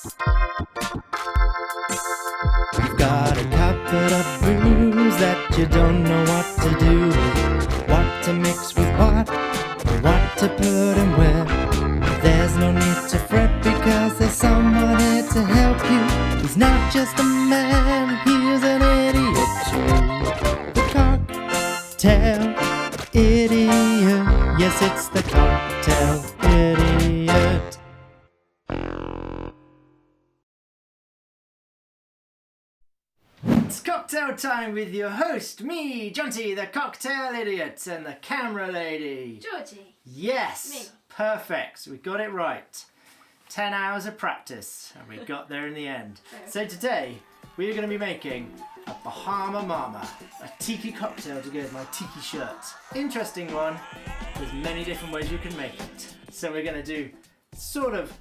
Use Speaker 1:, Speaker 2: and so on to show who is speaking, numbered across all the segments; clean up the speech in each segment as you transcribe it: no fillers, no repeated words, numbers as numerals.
Speaker 1: You've got a cupboard of booze that you don't know what to do with, what to mix with what to put in where. There's no need to fret because there's someone here to help you. He's not just a man, he's an idiot too. The cocktail idiot, yes, it's the cocktail idiot. It's cocktail time with your host, me, Jonty, the cocktail idiot, and the camera lady.
Speaker 2: Georgie.
Speaker 1: Yes,
Speaker 2: Me.
Speaker 1: perfect. We got it right. 10 hours of practice, and we got there in the end. So today, we are going to be making a Bahama Mama, a tiki cocktail to go with my tiki shirt. Interesting one. There's many different ways you can make it. So we're going to do sort of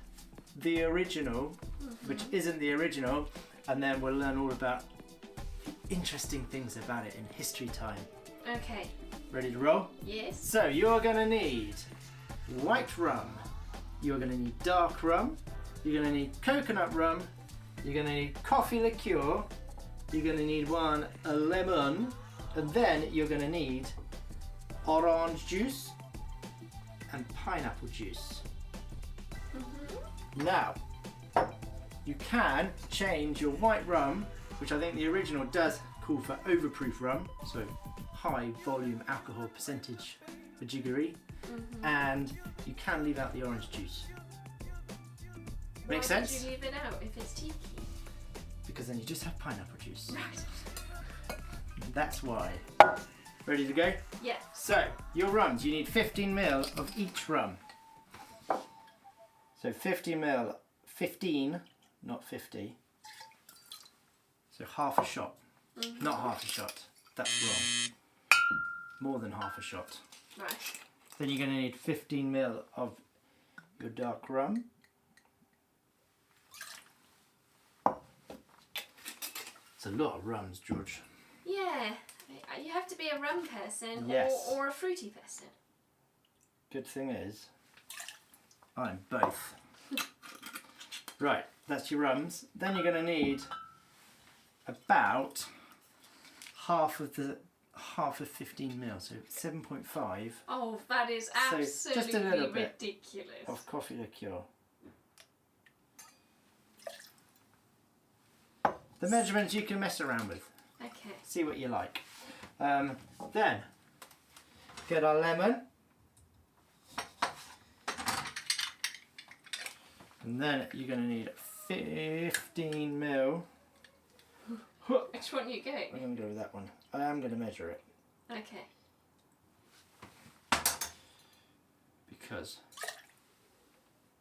Speaker 1: the original, which isn't the original, and then we'll learn all about interesting things about it in history time.
Speaker 2: Okay.
Speaker 1: Ready to roll?
Speaker 2: Yes.
Speaker 1: So you're going to need white rum, you're going to need dark rum, you're going to need coconut rum, you're going to need coffee liqueur, you're going to need a lemon, and then you're going to need orange juice and pineapple juice. Now, you can change your white rum, which I think the original does call for overproof rum, so high volume alcohol percentage for jiggery, and you can leave out the orange juice. Make sense?
Speaker 2: Why would you leave it out if it's tiki?
Speaker 1: Because then you just have pineapple juice.
Speaker 2: Right.
Speaker 1: That's why. Ready to go?
Speaker 2: Yeah.
Speaker 1: So, your rums, you need 15 ml of each rum. So 15 ml, 15, not 50. So half a shot. Not half a shot. That's wrong. More than half a shot.
Speaker 2: Right.
Speaker 1: Then you're going to need 15 ml of your dark rum. It's a lot of rums, George.
Speaker 2: Yeah. You have to be a rum person
Speaker 1: Yes.
Speaker 2: or a fruity person.
Speaker 1: Good thing is, I'm both. Right, that's your rums. Then you're going to need about half of 15 ml, so 7.5
Speaker 2: Oh, that is
Speaker 1: So,
Speaker 2: absolutely
Speaker 1: just a little bit
Speaker 2: ridiculous.
Speaker 1: of coffee liqueur. The measurements you can mess around with.
Speaker 2: Okay.
Speaker 1: See what you like. Then get our lemon, and then you're going to need 15 ml.
Speaker 2: Which one are you going?
Speaker 1: I'm going to go with that one. I am going to measure it
Speaker 2: Okay.
Speaker 1: because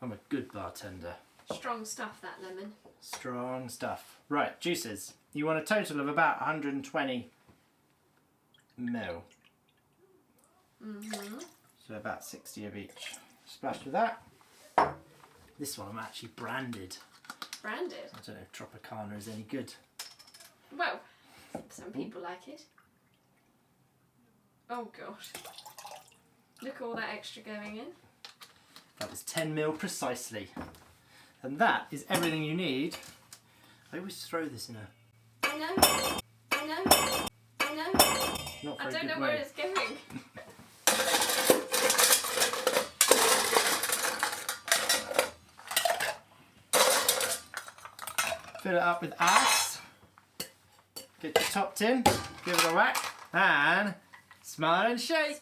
Speaker 1: I'm a good bartender.
Speaker 2: Strong stuff, that lemon.
Speaker 1: Strong stuff. Right, juices. You want a total of about 120 ml. So about 60 of each. Splashed with that. This one I'm actually branded.
Speaker 2: Branded?
Speaker 1: I don't know if Tropicana is any good.
Speaker 2: Well, some people like it. Oh gosh. Look at all that extra going in.
Speaker 1: That was 10 ml precisely. And that is everything you need. I always throw this in a
Speaker 2: I know.
Speaker 1: not
Speaker 2: I
Speaker 1: very
Speaker 2: don't
Speaker 1: good
Speaker 2: know
Speaker 1: way.
Speaker 2: where it's going.
Speaker 1: Fill it up with ice. Get your top tin, give it a whack, and smile and shake.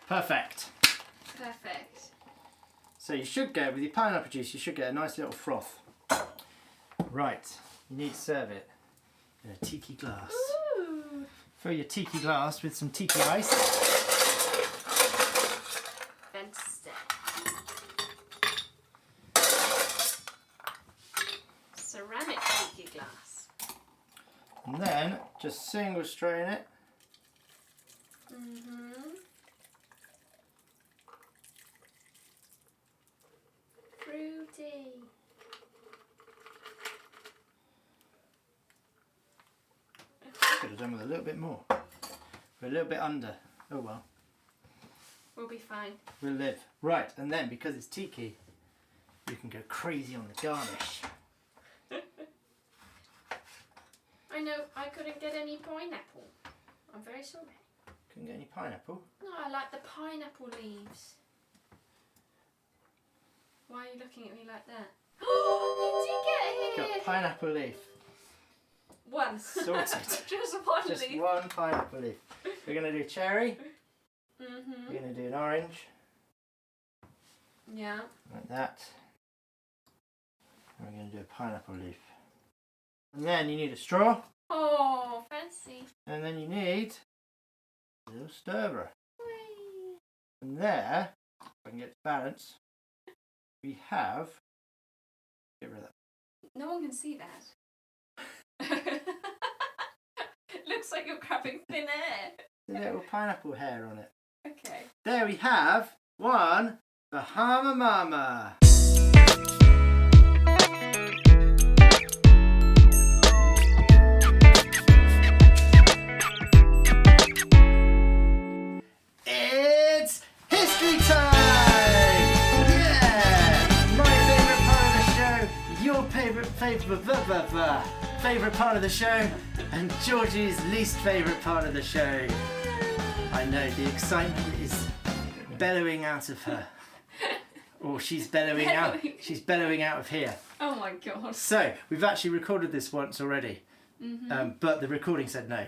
Speaker 1: Perfect.
Speaker 2: Perfect.
Speaker 1: So you should get, with your pineapple juice, you should get a nice little froth. Right, you need to serve it in a tiki glass.
Speaker 2: Ooh.
Speaker 1: Fill your tiki glass with some tiki ice.
Speaker 2: Fantastic. Ceramic tiki glass.
Speaker 1: And then just single strain it.
Speaker 2: Fruity.
Speaker 1: have done with a little bit more. We're a little bit under. Oh well.
Speaker 2: We'll be fine.
Speaker 1: We'll live. Right, and then because it's tiki, you can go crazy on the garnish.
Speaker 2: I know I couldn't get any pineapple. I'm very sorry.
Speaker 1: Couldn't get any pineapple?
Speaker 2: No, I like the pineapple leaves. Why are you looking at me like that? Oh, you did get here!
Speaker 1: Got pineapple leaf.
Speaker 2: One.
Speaker 1: Sorted.
Speaker 2: Just one
Speaker 1: Just
Speaker 2: leaf.
Speaker 1: one pineapple leaf. We're going to do cherry.
Speaker 2: Mm-hmm.
Speaker 1: We're going to do an orange.
Speaker 2: Yeah.
Speaker 1: Like that. And we're going to do a pineapple leaf. And then you need a straw.
Speaker 2: Oh, fancy.
Speaker 1: And then you need a little stirrer.
Speaker 2: Whee.
Speaker 1: And there, if I can get to balance, we have... Get rid of that.
Speaker 2: No one can see that. Looks like you're grabbing thin air.
Speaker 1: The little pineapple hair on it.
Speaker 2: Okay.
Speaker 1: There we have one Bahama Mama. It's history time! Yeah! My favourite part of the show, your favourite part of the show, and Georgie's least favourite part of the show. I know, the excitement is bellowing out of her. Or she's bellowing out. She's bellowing out of here.
Speaker 2: Oh my god.
Speaker 1: So, we've actually recorded this once already.
Speaker 2: Mm-hmm.
Speaker 1: But the recording said no.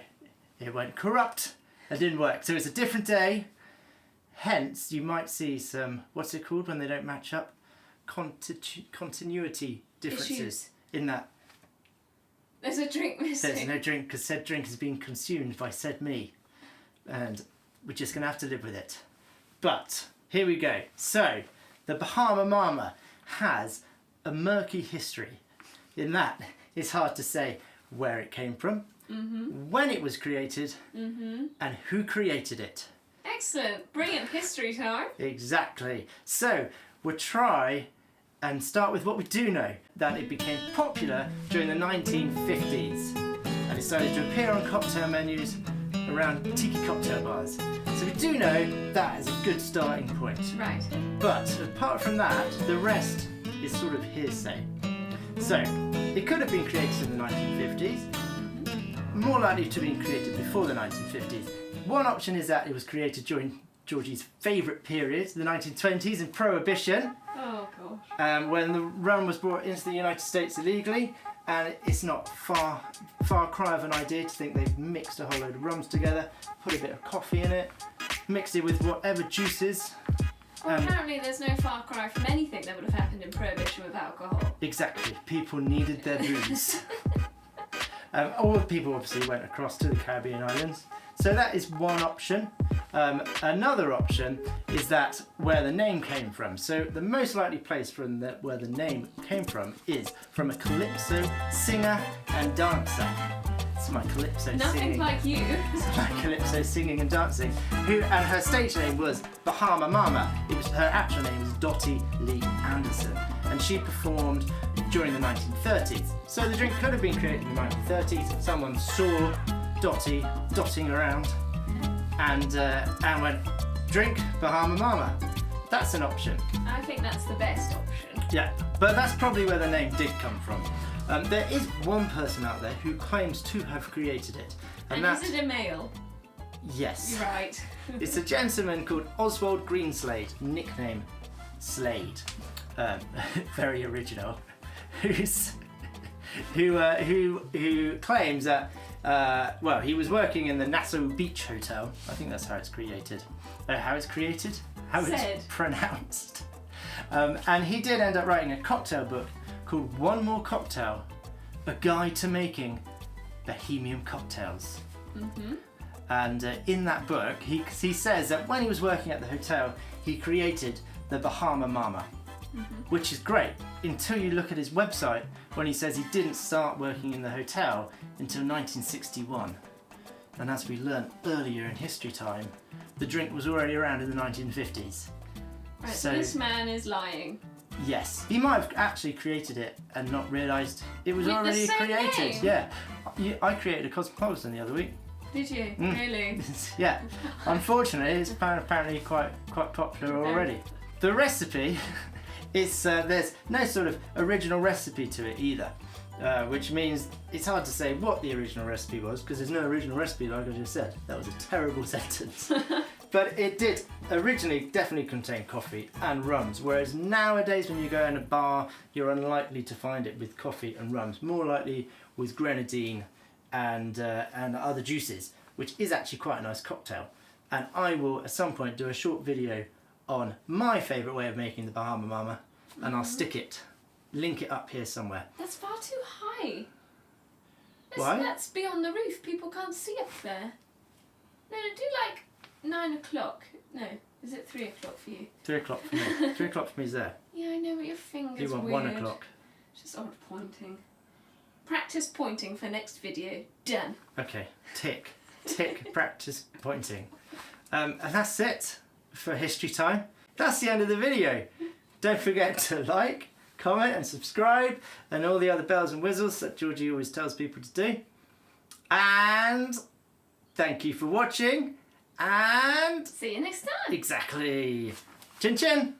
Speaker 1: It went corrupt. It didn't work. So it's a different day. Hence, you might see some, what's it called when they don't match up? Continuity differences
Speaker 2: Issues.
Speaker 1: in that.
Speaker 2: There's a drink missing.
Speaker 1: There's no drink because said drink has been consumed by said me. And we're just going to have to live with it. But, here we go. So, the Bahama Mama has a murky history. In that, it's hard to say where it came from, when it was created, and who created it.
Speaker 2: Excellent. Brilliant history time.
Speaker 1: Exactly. So, we'll try and start with what we do know. That it became popular during the 1950s. And it started to appear on cocktail menus around tiki cocktail bars. So we do know that is a good starting point.
Speaker 2: Right.
Speaker 1: But apart from that, the rest is sort of hearsay. So, it could have been created in the 1950s, more likely to have been created before the 1950s. One option is that it was created during Georgie's favourite period, the 1920s and Prohibition,
Speaker 2: Oh gosh.
Speaker 1: when the rum was brought into the United States illegally, and it's not far cry of an idea to think they've mixed a whole load of rums together, put a bit of coffee in it, mixed it with whatever juices.
Speaker 2: Well, apparently there's no far cry from anything that would have happened in Prohibition with alcohol.
Speaker 1: Exactly, people needed their booze. All the people obviously went across to the Caribbean islands, so that is one option. Another option is that where the name came from. So the most likely place from where the name came from is from a calypso singer and dancer. It's my calypso
Speaker 2: Nothing
Speaker 1: singing.
Speaker 2: like you.
Speaker 1: It's my calypso singing and dancing. And her stage name was Bahama Mama. Her actual name was Dottie Lee Anderson, and she performed during the 1930s. So the drink could have been created in the 1930s. Someone saw Dottie dotting around and went, drink Bahama Mama. That's an option.
Speaker 2: I think that's the best option.
Speaker 1: Yeah, but that's probably where the name did come from. There is one person out there who claims to have created it.
Speaker 2: And
Speaker 1: that's,
Speaker 2: is it a male?
Speaker 1: yes.
Speaker 2: You're right.
Speaker 1: It's a gentleman called Oswald Greenslade, nickname Slade. Very original. Who claims that he was working in the Nassau Beach Hotel. I think that's how it's created. How it's pronounced. And he did end up writing a cocktail book called One More Cocktail, A Guide to Making Bohemian Cocktails. And in that book, he says that when he was working at the hotel, he created the Bahama Mama, which is great until you look at his website when he says he didn't start working in the hotel until 1961. And as we learnt earlier in history time, the drink was already around in the 1950s.
Speaker 2: Right, so this man is lying.
Speaker 1: Yes. He might have actually created it and not realised it was
Speaker 2: With the
Speaker 1: already
Speaker 2: same
Speaker 1: created.
Speaker 2: name?
Speaker 1: Yeah. I created a Cosmopolitan the other week.
Speaker 2: Did you?
Speaker 1: Mm.
Speaker 2: Really?
Speaker 1: Yeah. Unfortunately, it's apparently quite popular already. The recipe is there's no sort of original recipe to it either, which means it's hard to say what the original recipe was because there's no original recipe, like I just said. That was a terrible sentence. But it did originally definitely contain coffee and rums, whereas nowadays when you go in a bar, you're unlikely to find it with coffee and rums. More likely with Grenadine and other juices, which is actually quite a nice cocktail. And I will at some point do a short video on my favourite way of making the Bahama Mama, and I'll link it up here somewhere.
Speaker 2: That's far too high.
Speaker 1: Why?
Speaker 2: That's beyond the roof. People can't see up there. No, do like 9 o'clock. No, is it 3 o'clock for you?
Speaker 1: 3 o'clock for me. 3 o'clock for me is there.
Speaker 2: Yeah, I know, but your finger's
Speaker 1: You want
Speaker 2: weird.
Speaker 1: 1 o'clock.
Speaker 2: It's just odd pointing. Practice pointing for next video. Done.
Speaker 1: Okay, tick, practice pointing. And that's it for history time. That's the end of the video. Don't forget to like, comment and subscribe and all the other bells and whistles that Georgie always tells people to do. And thank you for watching and
Speaker 2: See you next time.
Speaker 1: exactly. Chin chin.